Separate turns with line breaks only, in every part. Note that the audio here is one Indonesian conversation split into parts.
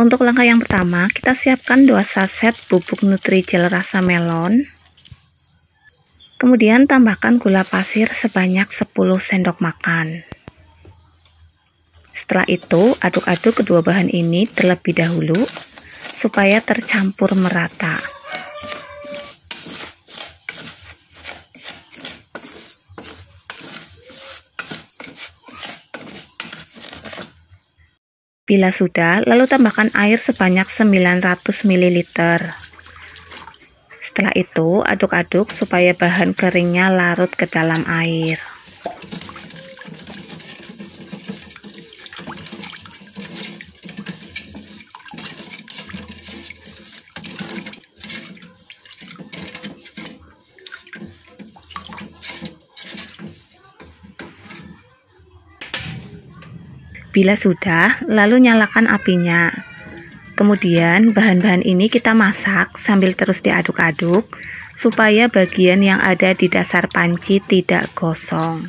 Untuk langkah yang pertama, kita siapkan 2 saset bubuk Nutrijel rasa melon. Kemudian tambahkan gula pasir sebanyak 10 sendok makan. Setelah itu, aduk-aduk kedua bahan ini terlebih dahulu supaya tercampur merata. Bila sudah, lalu tambahkan air sebanyak 900 ml. Setelah itu, aduk-aduk supaya bahan keringnya larut ke dalam air. Bila sudah, lalu nyalakan apinya. Kemudian bahan-bahan ini kita masak sambil terus diaduk-aduk supaya bagian yang ada di dasar panci tidak gosong.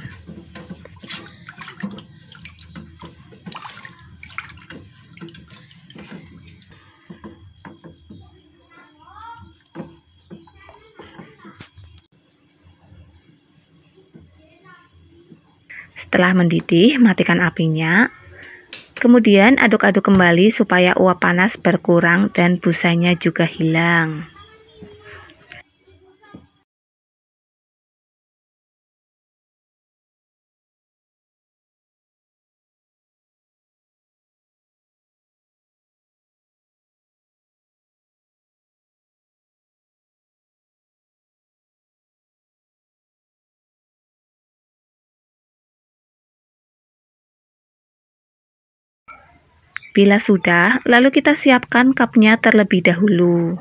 Setelah mendidih, matikan apinya. Kemudian aduk-aduk kembali supaya uap panas berkurang dan busanya juga hilang. Bila sudah, lalu kita siapkan cupnya terlebih dahulu.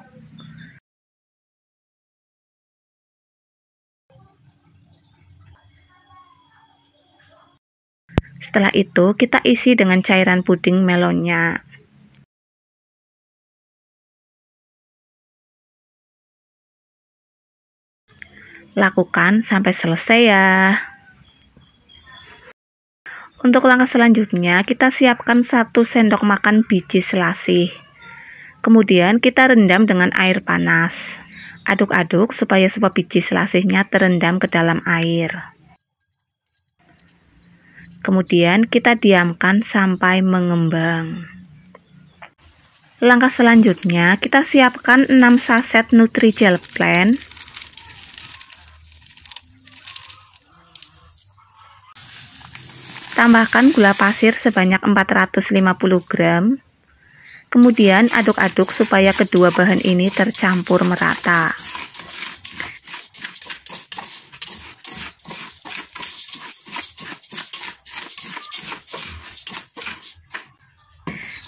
Setelah itu, kita isi dengan cairan puding melonnya. Lakukan sampai selesai ya. Untuk langkah selanjutnya, kita siapkan 1 sendok makan biji selasih. Kemudian kita rendam dengan air panas. Aduk-aduk supaya biji selasihnya terendam ke dalam air. Kemudian kita diamkan sampai mengembang. Langkah selanjutnya, kita siapkan 6 saset Nutrijel Blend. Tambahkan gula pasir sebanyak 450 gram. Kemudian aduk-aduk supaya kedua bahan ini tercampur merata.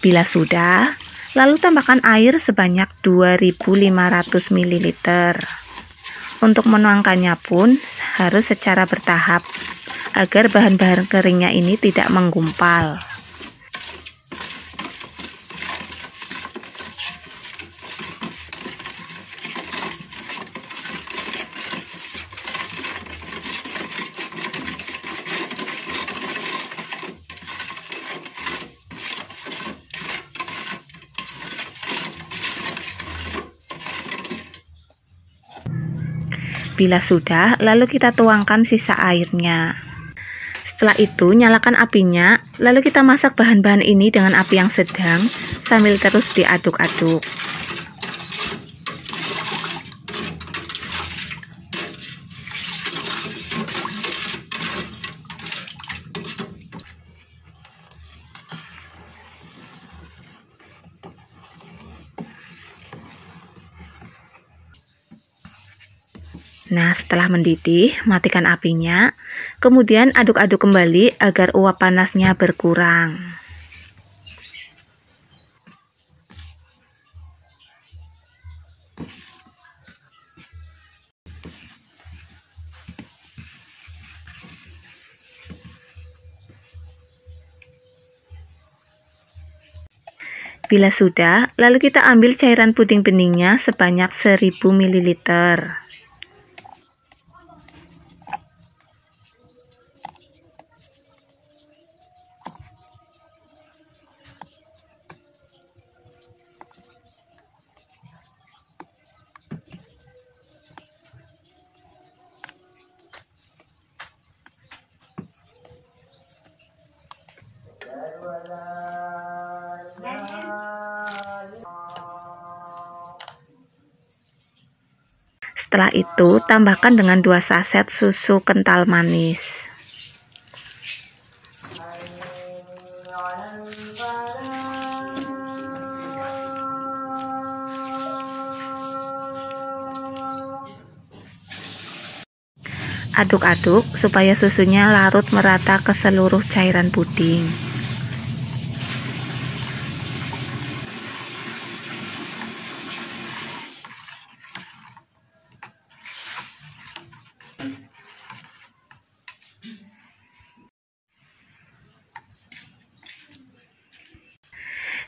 Bila sudah, lalu tambahkan air sebanyak 2500 ml. Untuk menuangkannya pun harus secara bertahap agar bahan-bahan keringnya ini tidak menggumpal. Bila sudah, lalu kita tuangkan sisa airnya. Setelah itu, nyalakan apinya, lalu kita masak bahan-bahan ini dengan api yang sedang sambil terus diaduk-aduk. Nah, setelah mendidih, matikan apinya, kemudian aduk-aduk kembali agar uap panasnya berkurang. Bila sudah, lalu kita ambil cairan puding beningnya sebanyak 1000 ml. Setelah itu, tambahkan dengan 2 saset susu kental manis. Aduk-aduk supaya susunya larut merata ke seluruh cairan puding.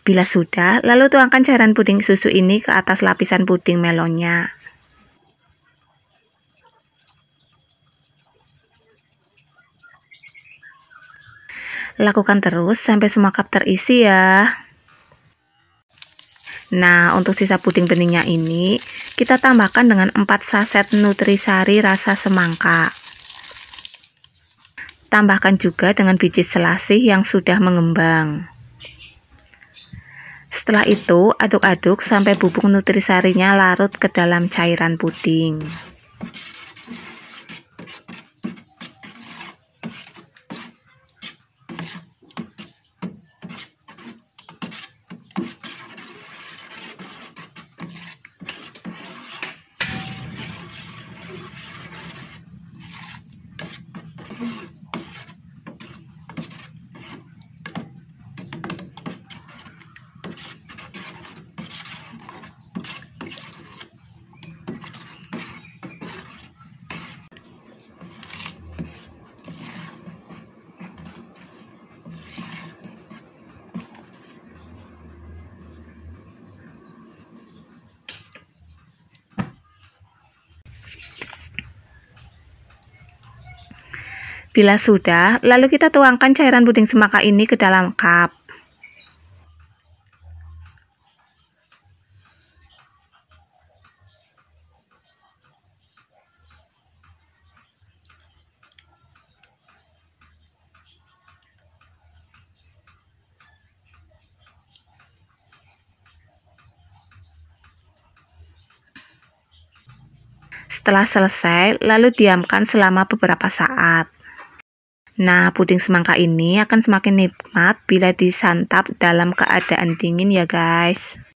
Bila sudah, lalu tuangkan cairan puding susu ini ke atas lapisan puding melonnya. Lakukan terus sampai semua cup terisi ya. Nah, untuk sisa puding beningnya ini, kita tambahkan dengan 4 saset nutrisari rasa semangka. Tambahkan juga dengan biji selasih yang sudah mengembang. Setelah itu, aduk-aduk sampai bubuk nutrisarinya larut ke dalam cairan puding. Bila sudah, lalu kita tuangkan cairan puding semangka ini ke dalam cup. Setelah selesai, lalu diamkan selama beberapa saat. Nah, puding semangka ini akan semakin nikmat bila disantap dalam keadaan dingin ya guys.